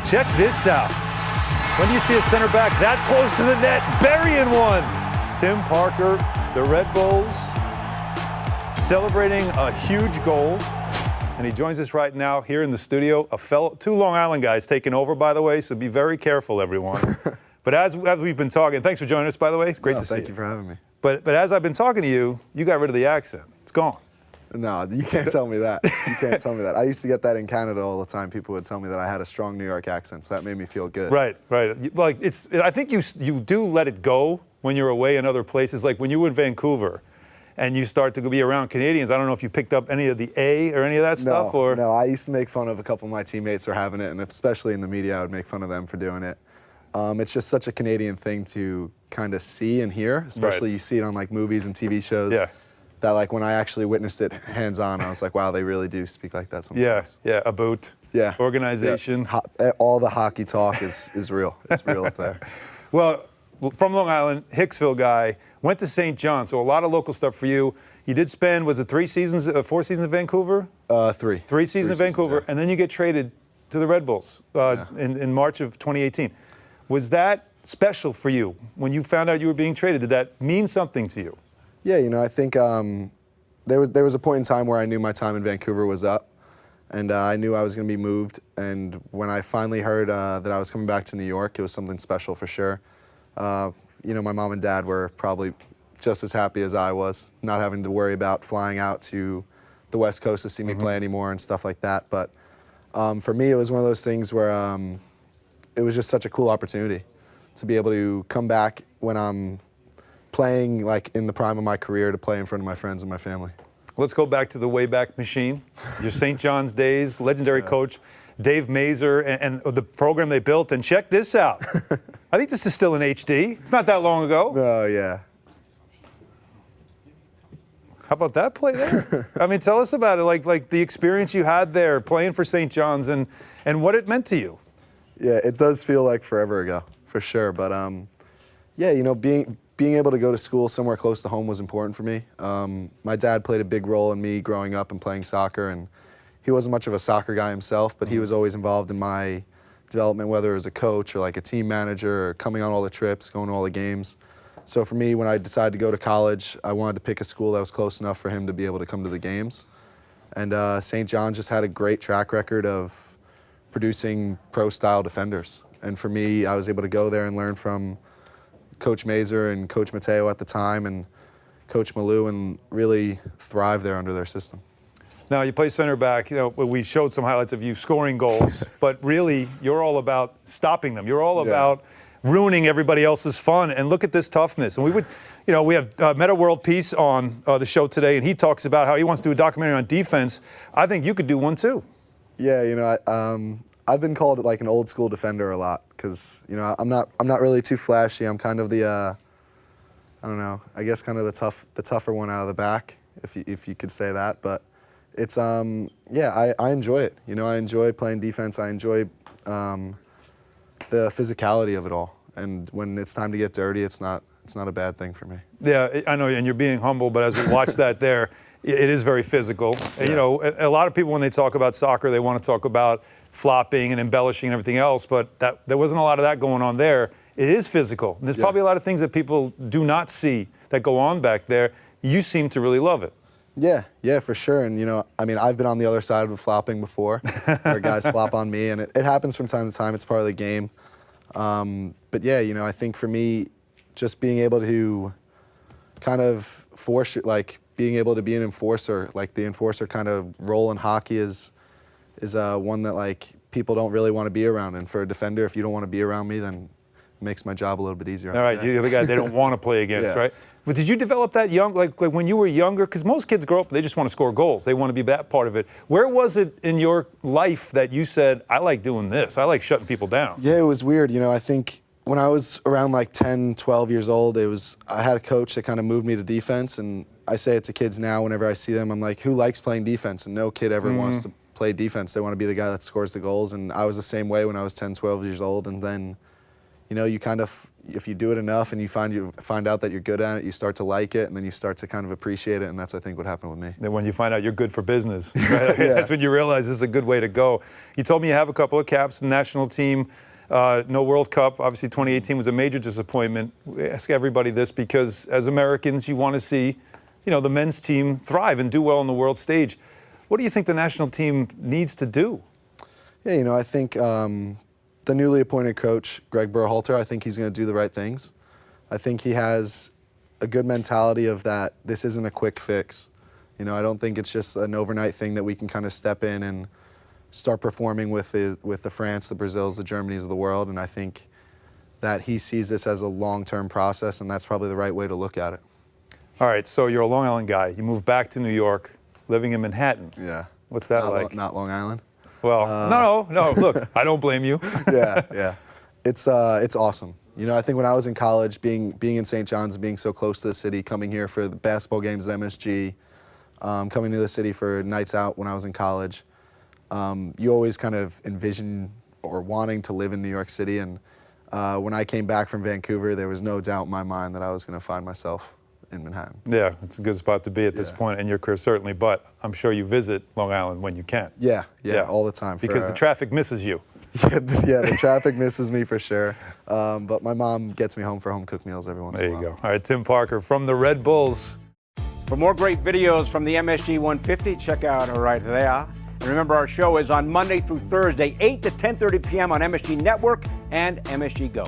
Check this out. When do you see a center back that close to the net, burying one? Tim Parker, the Red Bulls, celebrating a huge goal. And he joins us right now here in the studio. Two Long Island guys taking over, by the way, so be very careful, everyone. But as we've been talking, thanks for joining us, by the way. It's great to see you. Thank you for having me. But as I've been talking to you, you got rid of the accent. It's gone. No, you can't tell me that. You can't tell me that. I used to get that in Canada all the time. People would tell me that I had a strong New York accent, so that made me feel good. Right. Like I think you do let it go when you're away in other places. Like when you were in Vancouver, and you start to be around Canadians. I don't know if you picked up any of the A or any of that stuff. No, I used to make fun of a couple of my teammates for having it, and especially in the media, I would make fun of them for doing it. It's just such a Canadian thing to kind of see and hear, especially You see it on like movies and TV shows. Yeah. That like when I actually witnessed it hands-on, I was like, wow, they really do speak like that sometimes. Yeah, a boot. Yeah. Organization. Yeah. All the hockey talk is real. It's real up there. Well, from Long Island, Hicksville guy, went to St. John, so a lot of local stuff for you. You did spend, was it 4 seasons in Vancouver? 3. 3 seasons in Vancouver, yeah. And then you get traded to the Red Bulls in March of 2018. Was that special for you when you found out you were being traded? Did that mean something to you? Yeah, I think there was a point in time where I knew my time in Vancouver was up, and I knew I was going to be moved. And when I finally heard that I was coming back to New York, it was something special for sure. My mom and dad were probably just as happy as I was, not having to worry about flying out to the West Coast to see me play anymore and stuff like that. But for me, it was one of those things where it was just such a cool opportunity to be able to come back when I'm playing like in the prime of my career to play in front of my friends and my family. Let's go back to the Wayback Machine, your St. John's days, legendary coach Dave Mazur and the program they built. And check this out. I think this is still in HD. It's not that long ago. Oh, yeah. How about that play there? I mean, tell us about it, like the experience you had there playing for St. John's and what it meant to you. Yeah, it does feel like forever ago, for sure. But yeah, being able to go to school somewhere close to home was important for me. My dad played a big role in me growing up and playing soccer, and he wasn't much of a soccer guy himself, but he was always involved in my development, whether as a coach or like a team manager or coming on all the trips, going to all the games. So for me, when I decided to go to college, I wanted to pick a school that was close enough for him to be able to come to the games. And St. John's just had a great track record of producing pro-style defenders. And for me, I was able to go there and learn from Coach Mazur and Coach Mateo at the time and Coach Malou and really thrive there under their system. Now, you play center back. We showed some highlights of you scoring goals, but really, you're all about stopping them. You're all about ruining everybody else's fun. And look at this toughness. And we have Meta World Peace on the show today, and he talks about how he wants to do a documentary on defense. I think you could do one too. Yeah, I've been called like an old school defender a lot because I'm not really too flashy. I'm kind of the I don't know, I guess kind of the tougher one out of the back, if you could say that. But it's I enjoy it. I enjoy playing defense. I enjoy the physicality of it all. And when it's time to get dirty, it's not a bad thing for me. Yeah, I know, and you're being humble, but as we watch that there, it is very physical. Yeah. A lot of people, when they talk about soccer, they want to talk about flopping and embellishing and everything else, but there wasn't a lot of that going on there. It is physical. And there's probably a lot of things that people do not see that go on back there. You seem to really love it. Yeah, for sure. And, I've been on the other side of the flopping before, where guys flop on me, and it happens from time to time. It's part of the game. But yeah, I think for me, just being able to kind of force, being able to be an enforcer, like the enforcer kind of role in hockey is one that people don't really want to be around. And for a defender, if you don't want to be around me, then it makes my job a little bit easier. All right, you're the guy they don't want to play against, right? But did you develop that young, like when you were younger? Because most kids grow up, they just want to score goals. They want to be that part of it. Where was it in your life that you said, I like doing this. I like shutting people down? Yeah, it was weird. I think when I was around 10, 12 years old, I had a coach that kind of moved me to defense. And I say it to kids now whenever I see them. I'm like, who likes playing defense? And no kid ever wants to play defense. They want to be the guy that scores the goals. And I was the same way when I was 10, 12 years old. And then, you know, you kind of, if you do it enough and you find out that you're good at it, you start to like it, and then you start to kind of appreciate it, and that's, I think, what happened with me. Then when you find out you're good for business, right? Yeah. That's when you realize this is a good way to go. You told me you have a couple of caps, national team, no World Cup. Obviously, 2018 was a major disappointment. We ask everybody this because as Americans, you want to see, you know, the men's team thrive and do well on the world stage. What do you think the national team needs to do? Yeah, you know, I think the newly appointed coach, Greg Berhalter, I think he's going to do the right things. I think he has a good mentality of that this isn't a quick fix. You know, I don't think it's just an overnight thing that we can kind of step in and start performing with the France, the Brazils, the Germanys of the world. And I think that he sees this as a long-term process, and that's probably the right way to look at it. All right, so you're a Long Island guy. You moved back to New York, living in Manhattan. Yeah. What's that like? Not Long Island. Well, no. Look, I don't blame you. Yeah. It's awesome. You know, I think when I was in college, being in St. John's and being so close to the city, coming here for the basketball games at MSG, coming to the city for nights out when I was in college, you always kind of envision or wanting to live in New York City. And when I came back from Vancouver, there was no doubt in my mind that I was going to find myself in Manhattan. Yeah, it's a good spot to be at this point in your career, certainly. But I'm sure you visit Long Island when you can. Yeah, all the time. Because the traffic misses you. Yeah, the traffic misses me for sure. But my mom gets me home for home-cooked meals every once in a while. There you go. All right, Tim Parker from the Red Bulls. For more great videos from the MSG 150, check out right there. And remember, our show is on Monday through Thursday, 8 to 10:30 p.m. on MSG Network and MSG Go.